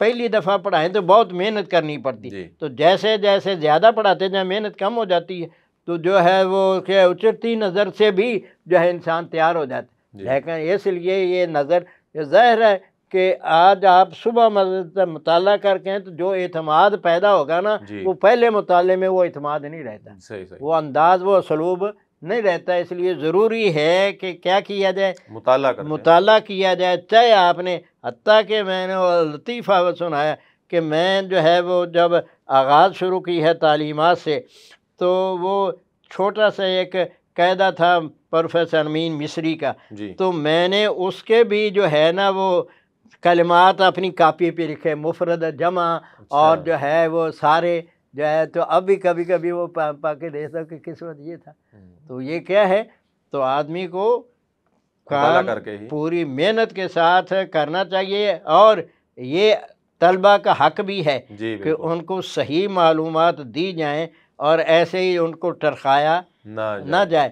पहली दफ़ा पढ़ाएं तो बहुत मेहनत करनी पड़ती, तो जैसे जैसे ज़्यादा पढ़ाते जाए मेहनत कम हो जाती है, तो जो है वो क्या उचरती नज़र से भी जो है इंसान तैयार हो जाता है। लेकिन इसलिए ये नज़र ज़ाहिर है कि आज आप सुबह मुताला करके हैं तो जो एतमाद पैदा होगा ना, वो पहले मुताले में वो एतमाद नहीं रहता। सही। वो अंदाज वो सलूब नहीं रहता। इसलिए ज़रूरी है कि क्या किया जाए, मुताला किया जाए। चाहे आपने हत्ता कि मैंने वो लतीफ़ा सुनाया कि मैं जो है वो जब आगाज़ शुरू की है तालीमात से, तो वो छोटा सा एक कायदा था प्रोफेसर अमीन मिस्री का, तो मैंने उसके भी जो है ना वो कलिमात अपनी कापी पे लिखे, मुफरद जमा और जो है वो सारे जो है। तो अब भी कभी कभी वो पा के देखता कि किस्मत ये था। तो ये क्या है, तो आदमी को काम पूरी मेहनत के साथ करना चाहिए। और ये तलबा का हक भी है कि उनको सही मालूमात दी जाएं और ऐसे ही उनको टरखाया ना जाए।